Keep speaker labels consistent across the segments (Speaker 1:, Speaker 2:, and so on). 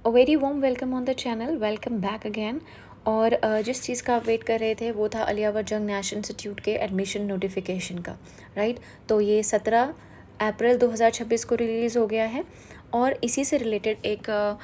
Speaker 1: A very warm welcome on the channel, welcome back again. और जिस चीज़ का आप वेट कर रहे थे वो था अलियावर जंग नेशनल इंस्टीट्यूट के एडमिशन नोटिफिकेशन का, राइट। तो ये 17 अप्रैल 2026 को रिलीज़ हो गया है और इसी से रिलेटेड एक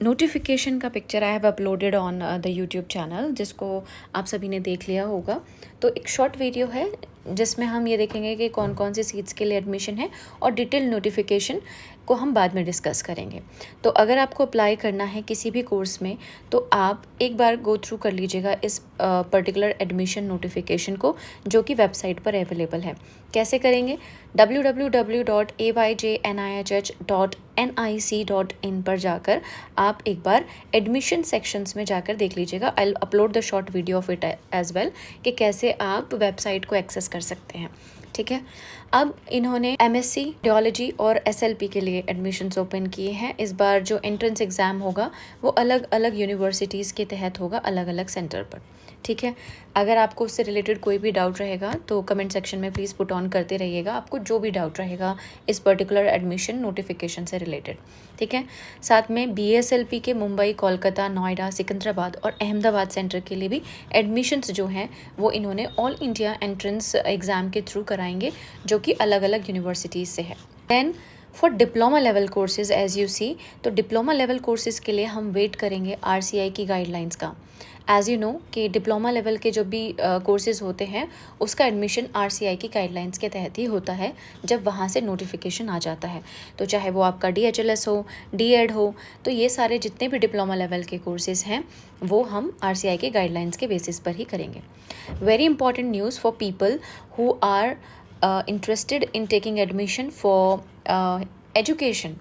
Speaker 1: नोटिफिकेशन का picture I have uploaded on the YouTube channel, जिसको आप सभी ने देख लिया होगा। तो एक शॉर्ट वीडियो है जिसमें हम ये देखेंगे कि कौन कौन सी सीट्स के लिए एडमिशन है और डिटेल नोटिफिकेशन को हम बाद में डिस्कस करेंगे। तो अगर आपको अप्लाई करना है किसी भी कोर्स में तो आप एक बार गो थ्रू कर लीजिएगा इस पर्टिकुलर एडमिशन नोटिफिकेशन को, जो कि वेबसाइट पर अवेलेबल है। कैसे करेंगे? www.ayjnihh.nic.in पर जाकर आप एक बार एडमिशन सेक्शंस में जाकर देख लीजिएगा। I will upload the short video of it as well कि कैसे आप वेबसाइट को एक्सेस कर सकते हैं, ठीक है। अब इन्होंने एमएससी टियोलॉजी और एसएलपी के लिए एडमिशन्स ओपन किए हैं। इस बार जो एंट्रेंस एग्ज़ाम होगा वो अलग अलग यूनिवर्सिटीज़ के तहत होगा, अलग अलग सेंटर पर, ठीक है। अगर आपको उससे रिलेटेड कोई भी डाउट रहेगा तो कमेंट सेक्शन में प्लीज़ पुट ऑन करते रहिएगा, आपको जो भी डाउट रहेगा इस पर्टिकुलर एडमिशन नोटिफिकेशन से रिलेटेड, ठीक है। साथ में बीएसएलपी के मुंबई, कोलकाता, नोएडा, सिकंदराबाद और अहमदाबाद सेंटर के लिए भी एडमिशन्स जो हैं वो इन्होंने ऑल इंडिया एंट्रेंस एग्ज़ाम के थ्रू कराएंगे, जो कि अलग अलग यूनिवर्सिटीज़ से है। Then for diploma level courses as you see, तो डिप्लोमा लेवल कोर्सेज के लिए हम वेट करेंगे आरसीआई की गाइडलाइंस का। एज़ यू नो कि डिप्लोमा लेवल के जो भी कोर्सेज होते हैं उसका एडमिशन आरसीआई की गाइडलाइंस के तहत ही होता है जब वहाँ से नोटिफिकेशन आ जाता है। तो चाहे वो आपका डीएचएलएस हो, डीएड हो, तो ये सारे जितने भी डिप्लोमा लेवल के कोर्सेज हैं वो हम आरसीआई के गाइडलाइंस के बेसिस पर ही करेंगे। Very important news for people who are interested in taking admission for education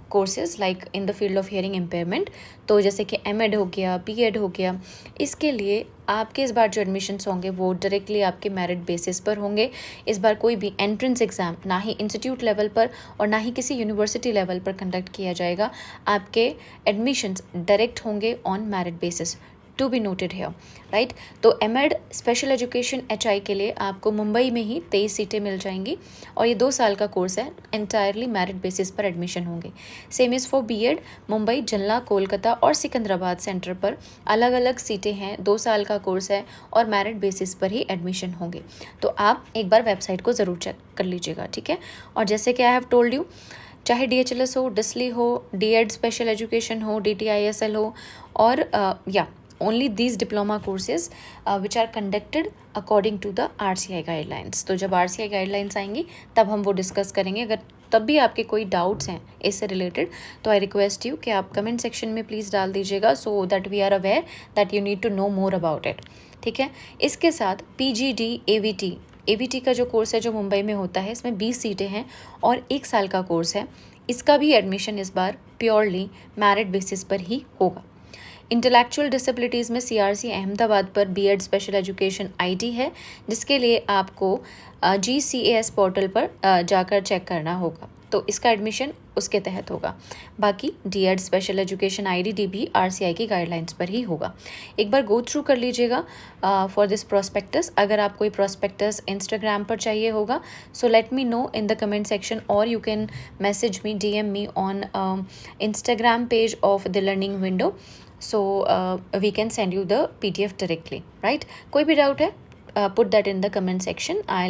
Speaker 1: courses like in the field of hearing impairment, तो जैसे कि एमएड हो गया, बीएड हो गया, इसके लिए आपके इस बार जो एडमिशन्स होंगे वो डायरेक्टली आपके मेरिट बेसिस पर होंगे। इस बार कोई भी एंट्रेंस एग्ज़ाम ना ही इंस्टीट्यूट लेवल पर और ना ही किसी यूनिवर्सिटी लेवल पर कंडक्ट किया जाएगा। आपके एडमिशन्स डायरेक्ट होंगे on merit basis, to be noted here, right. तो एमएड स्पेशल एजुकेशन एचआई के लिए आपको मुंबई में ही 23 सीटें मिल जाएंगी और ये 2 साल का कोर्स है, एंटायरली मेरिट बेसिस पर एडमिशन होंगे। Same is for BEd, Mumbai, Jalna, Kolkata और सिकंदराबाद सेंटर पर अलग अलग सीटें हैं, 2 साल का कोर्स है और मेरिट बेसिस पर ही एडमिशन होंगे। तो आप एक बार वेबसाइट को ज़रूर चेक कर लीजिएगा, ठीक है। और जैसे कि आई हैव टोल्ड यू, चाहे डीएचएलएस हो, डिसली हो, डीएड स्पेशल एजुकेशन हो, डीटीआईएसएल हो, और only these diploma courses which are conducted according to the RCI guidelines। तो जब RCI guidelines आएंगी तब हम वो डिस्कस करेंगे। अगर तब भी आपके कोई डाउट्स हैं इससे रिलेटेड तो आई रिक्वेस्ट यू कि आप कमेंट सेक्शन में प्लीज़ डाल दीजिएगा, so that we are aware that you need to know more about it, ठीक है। इसके साथ पीजीडी एवीटी का जो कोर्स है जो मुंबई में होता है, इसमें 20 सीटें हैं और 1 साल का कोर्स है। इसका भी एडमिशन इस बार प्योरली मेरिट बेसिस पर ही होगा। इंटेलेक्चुअल डिसेबिलिटीज़ में सीआरसी अहमदाबाद पर बीएड स्पेशल एजुकेशन आईडी है, जिसके लिए आपको GCAS पोर्टल पर जाकर चेक करना होगा, तो इसका एडमिशन उसके तहत होगा। बाकी डीएड स्पेशल एजुकेशन आईडी भी आरसीआई की गाइडलाइंस पर ही होगा। एक बार गो थ्रू कर लीजिएगा फॉर दिस प्रोस्पेक्टस। अगर आप कोई प्रोस्पेक्टस इंस्टाग्राम पर चाहिए होगा so let me know in the comment section, और you can message me, DM me on Instagram page of the learning window, so we can send you the PDF directly, right? कोई भी doubt है put that in the comment section, I'll